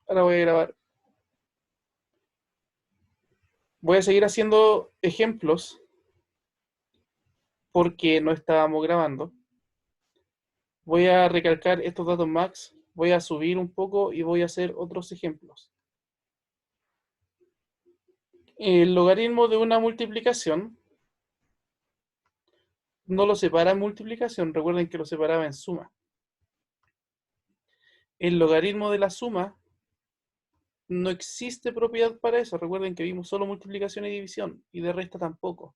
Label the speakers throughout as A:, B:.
A: Ahora voy a grabar. Voy a seguir haciendo ejemplos porque no estábamos grabando. Voy a recalcar estos datos max, voy a subir un poco y voy a hacer otros ejemplos. El logaritmo de una multiplicación no lo separa en multiplicación, recuerden que lo separaba en suma. El logaritmo de la suma no existe propiedad para eso, recuerden que vimos solo multiplicación y división, y de resta tampoco.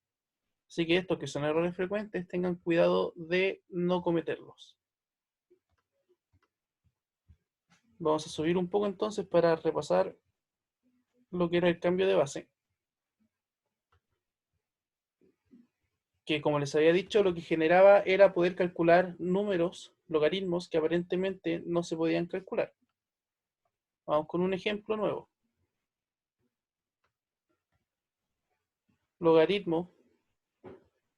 A: Así que estos que son errores frecuentes, tengan cuidado de no cometerlos. Vamos a subir un poco entonces para repasar lo que era el cambio de base. Que como les había dicho, lo que generaba era poder calcular números, logaritmos que aparentemente no se podían calcular. Vamos con un ejemplo nuevo. Logaritmo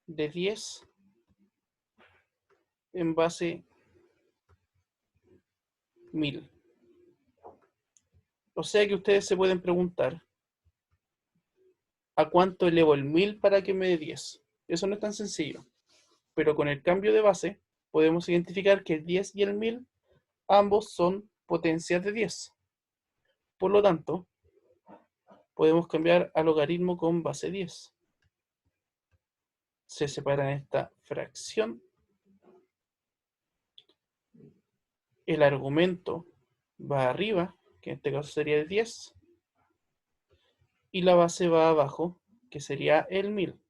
A: de 10 en base 1000. O sea que ustedes se pueden preguntar, ¿a cuánto elevo el 1000 para que me dé 10? Eso no es tan sencillo. Pero con el cambio de base podemos identificar que el 10 y el 1000 ambos son potencias de 10. Por lo tanto, podemos cambiar a logaritmo con base 10. Se separa en esta fracción. El argumento va arriba, que en este caso sería el 10, y la base va abajo, que sería el 1000.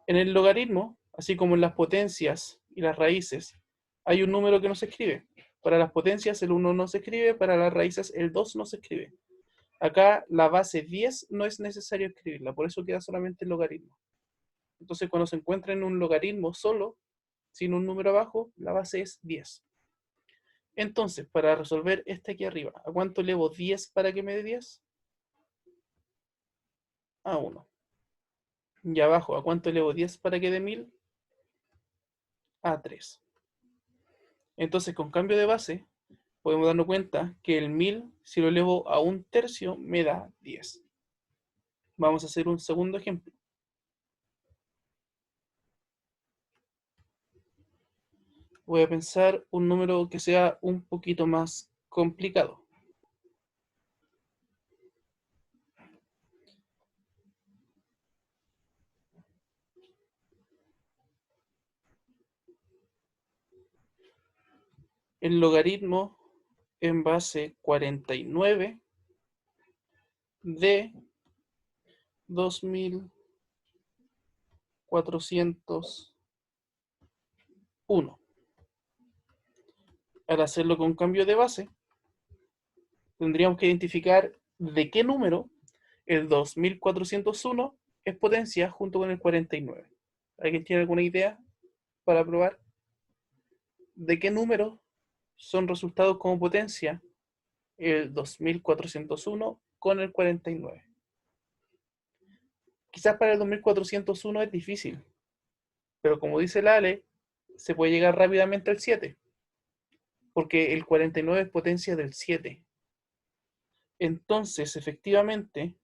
A: En el logaritmo, así como en las potencias y las raíces, hay un número que no se escribe. Para las potencias el 1 no se escribe, para las raíces el 2 no se escribe. Acá la base 10 no es necesario escribirla, por eso queda solamente el logaritmo. Entonces cuando se encuentra en un logaritmo solo, sin un número abajo, la base es 10. Entonces, para resolver este aquí arriba, ¿a cuánto elevo 10 para que me dé 10? A 1. Y abajo, ¿a cuánto elevo 10 para que dé 1000? A 3. Entonces, con cambio de base, podemos darnos cuenta que el 1000, si lo elevo a un tercio, me da 10. Vamos a hacer un segundo ejemplo. Voy a pensar un número que sea un poquito más complicado. El logaritmo en base 49 de 2401. Al hacerlo con cambio de base, tendríamos que identificar de qué número el 2401 es potencia junto con el 49. ¿Alguien tiene alguna idea para probar? ¿De qué número son resultados como potencia el 2401 con el 49? Quizás para el 2401 es difícil, pero como dice la Ale, se puede llegar rápidamente al 7, porque el 49 es potencia del 7. Entonces, efectivamente,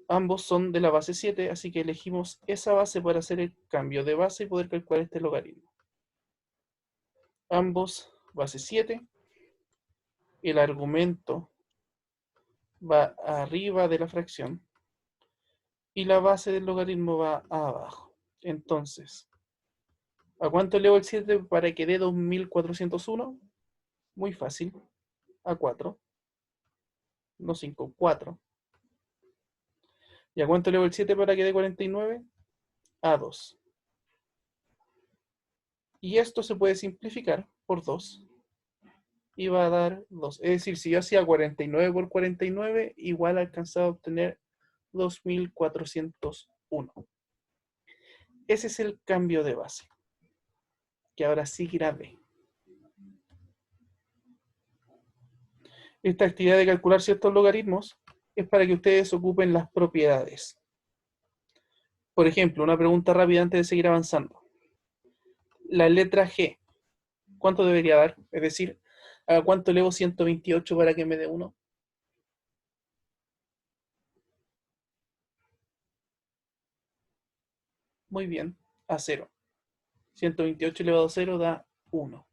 A: ambos son de la base 7, así que elegimos esa base para hacer el cambio de base y poder calcular este logaritmo. Ambos base 7. El argumento va arriba de la fracción y la base del logaritmo va abajo. Entonces, ¿a cuánto elevo el 7 para que dé 2401? Muy fácil. A 4. No 5, 4. ¿Y a cuánto elevo el 7 para que dé 49? A 2. Y esto se puede simplificar por 2. Y va a dar 2. Es decir, si yo hacía 49 por 49, igual alcanzaba a obtener 2401. Ese es el cambio de base, que ahora sí grave. Esta actividad de calcular ciertos logaritmos es para que ustedes ocupen las propiedades. Por ejemplo, una pregunta rápida antes de seguir avanzando. la letra G, ¿cuánto debería dar? Es decir, ¿a cuánto elevo 128 para que me dé 1? Muy bien, a 0. 128 elevado a 0 da 1.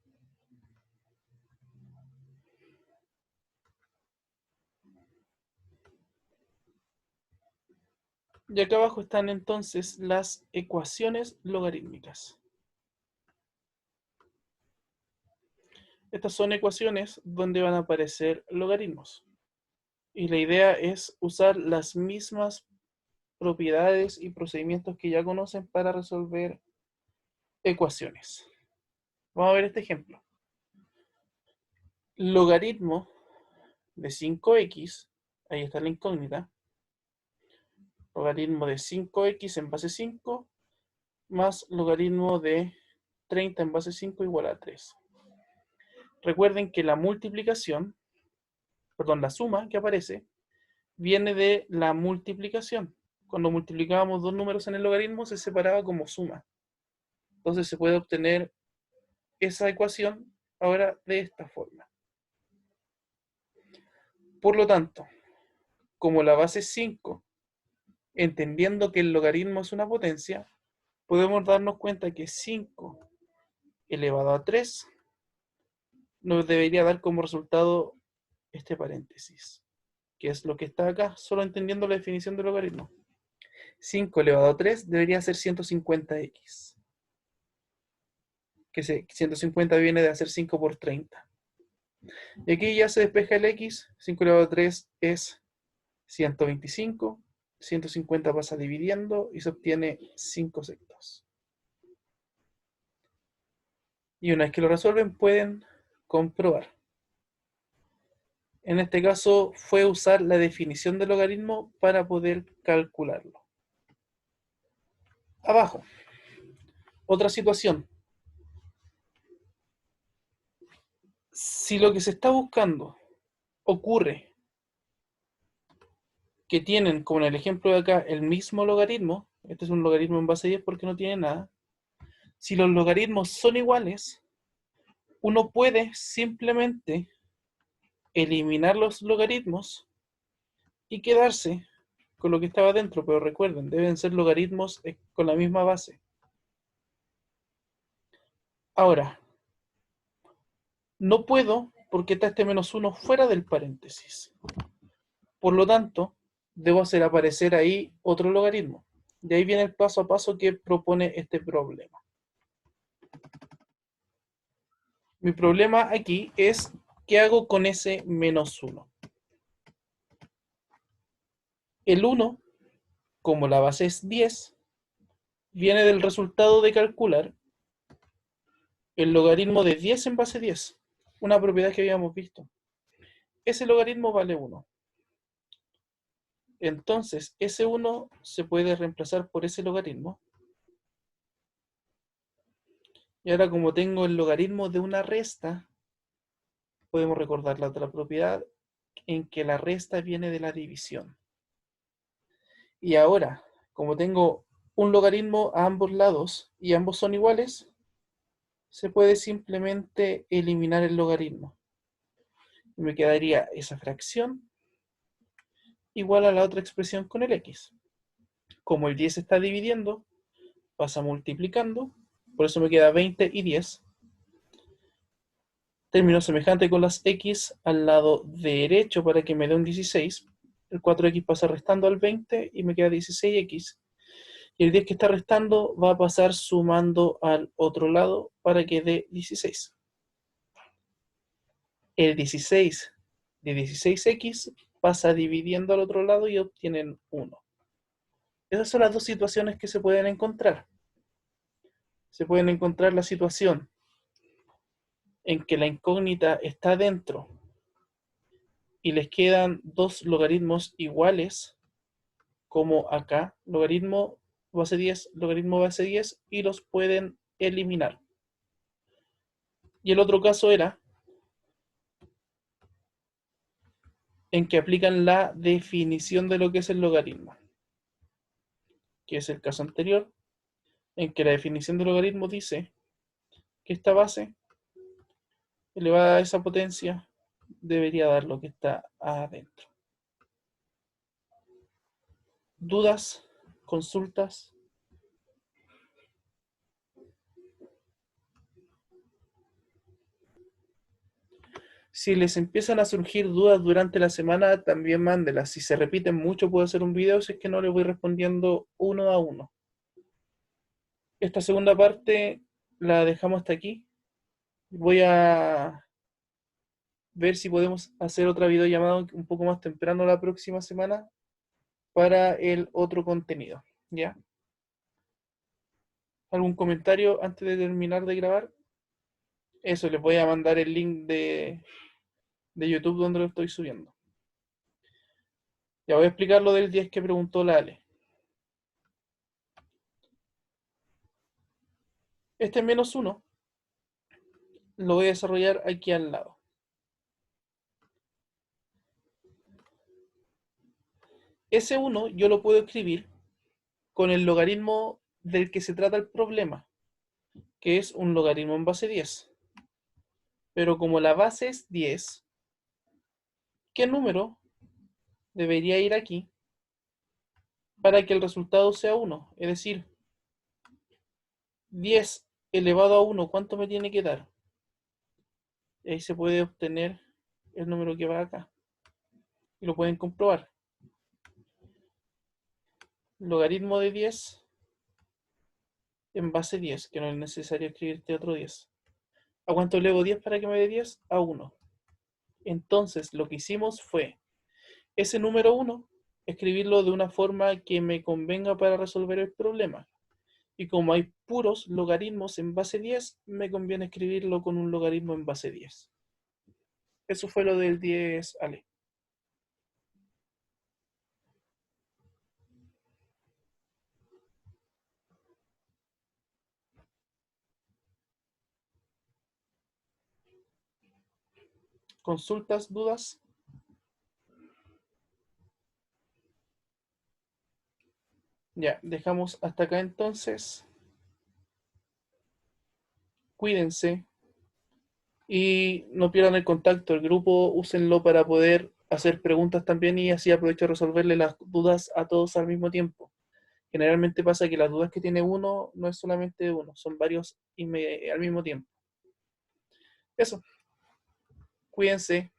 A: Y acá abajo están entonces las ecuaciones logarítmicas. Estas son ecuaciones donde van a aparecer logaritmos. Y la idea es usar las mismas propiedades y procedimientos que ya conocen para resolver ecuaciones. Vamos a ver este ejemplo. Logaritmo de 5x, ahí está la incógnita. Logaritmo de 5x en base 5 más logaritmo de 30 en base 5 igual a 3. Recuerden que la multiplicación, perdón, la suma que aparece, viene de la multiplicación. Cuando multiplicábamos dos números en el logaritmo se separaba como suma. Entonces se puede obtener esa ecuación ahora de esta forma. Por lo tanto, como la base es 5, entendiendo que el logaritmo es una potencia, podemos darnos cuenta que 5 elevado a 3 nos debería dar como resultado este paréntesis, que es lo que está acá, solo entendiendo la definición del logaritmo. 5 elevado a 3 debería ser 150x. Que 150 viene de hacer 5 por 30. Y aquí ya se despeja el x, 5 elevado a 3 es 125, 150 pasa dividiendo y se obtiene 5 sextos. Y una vez que lo resuelven pueden comprobar. En este caso fue usar la definición del logaritmo para poder calcularlo. Abajo, otra situación. Si lo que se está buscando ocurre que tienen, como en el ejemplo de acá, el mismo logaritmo, este es un logaritmo en base 10 porque no tiene nada, si los logaritmos son iguales, uno puede simplemente eliminar los logaritmos y quedarse con lo que estaba dentro, pero recuerden, deben ser logaritmos con la misma base. Ahora, no puedo porque está este menos 1 fuera del paréntesis. Por lo tanto, debo hacer aparecer ahí otro logaritmo. De ahí viene el paso a paso que propone este problema. Mi problema aquí es, ¿qué hago con ese menos 1? El 1, como la base es 10, viene del resultado de calcular el logaritmo de 10 en base 10, una propiedad que habíamos visto. Ese logaritmo vale 1. Entonces, ese 1 se puede reemplazar por ese logaritmo. Y ahora, como tengo el logaritmo de una resta, podemos recordar la otra propiedad en que la resta viene de la división. Y ahora, como tengo un logaritmo a ambos lados y ambos son iguales, se puede simplemente eliminar el logaritmo. Y me quedaría esa fracción igual a la otra expresión con el x. Como el 10 está dividiendo, pasa multiplicando, por eso me queda 20 y 10. Término semejante con las x al lado derecho para que me dé un 16. El 4x pasa restando al 20 y me queda 16x. Y el 10 que está restando va a pasar sumando al otro lado para que dé 16. El 16 de 16x pasa dividiendo al otro lado y obtienen 1. Esas son las dos situaciones que se pueden encontrar. Se pueden encontrar la situación en que la incógnita está dentro y les quedan dos logaritmos iguales, como acá, logaritmo base 10, logaritmo base 10, y los pueden eliminar. Y el otro caso era en que aplican la definición de lo que es el logaritmo, que es el caso anterior, en que la definición del logaritmo dice esta base elevada a esa potencia debería dar lo que está adentro. ¿Dudas? ¿Consultas? Si les empiezan a surgir dudas durante la semana, también mándelas. Si se repiten mucho, puedo hacer un video si es que no les voy respondiendo uno a uno. Esta segunda parte la dejamos hasta aquí. Voy a ver si podemos hacer otra videollamada un poco más temprano la próxima semana para el otro contenido. ¿Ya? ¿Algún comentario antes de terminar de grabar? Eso, les voy a mandar el link de YouTube donde lo estoy subiendo. Ya voy a explicar lo del 10 que preguntó la Ale. Este menos 1 lo voy a desarrollar aquí al lado. Ese 1 yo lo puedo escribir con el logaritmo del que se trata el problema, que es un logaritmo en base 10. Pero como la base es 10, ¿qué número debería ir aquí para que el resultado sea 1? Es decir, 10 elevado a 1, ¿cuánto me tiene que dar? Y ahí se puede obtener el número que va acá. Y lo pueden comprobar. Logaritmo de 10 en base 10, que no es necesario escribirte otro 10. ¿A cuánto elevo 10 para que me dé 10? A 1. Entonces, lo que hicimos fue ese número 1, escribirlo de una forma que me convenga para resolver el problema. Y como hay puros logaritmos en base 10, me conviene escribirlo con un logaritmo en base 10. Eso fue lo del 10, Ale. ¿Consultas, dudas? Ya, dejamos hasta acá entonces. Cuídense y no pierdan el contacto. El grupo úsenlo para poder hacer preguntas también y así aprovecho de resolverle las dudas a todos al mismo tiempo. Generalmente pasa que las dudas que tiene uno no es solamente uno, son varios al mismo tiempo. Eso, cuídense.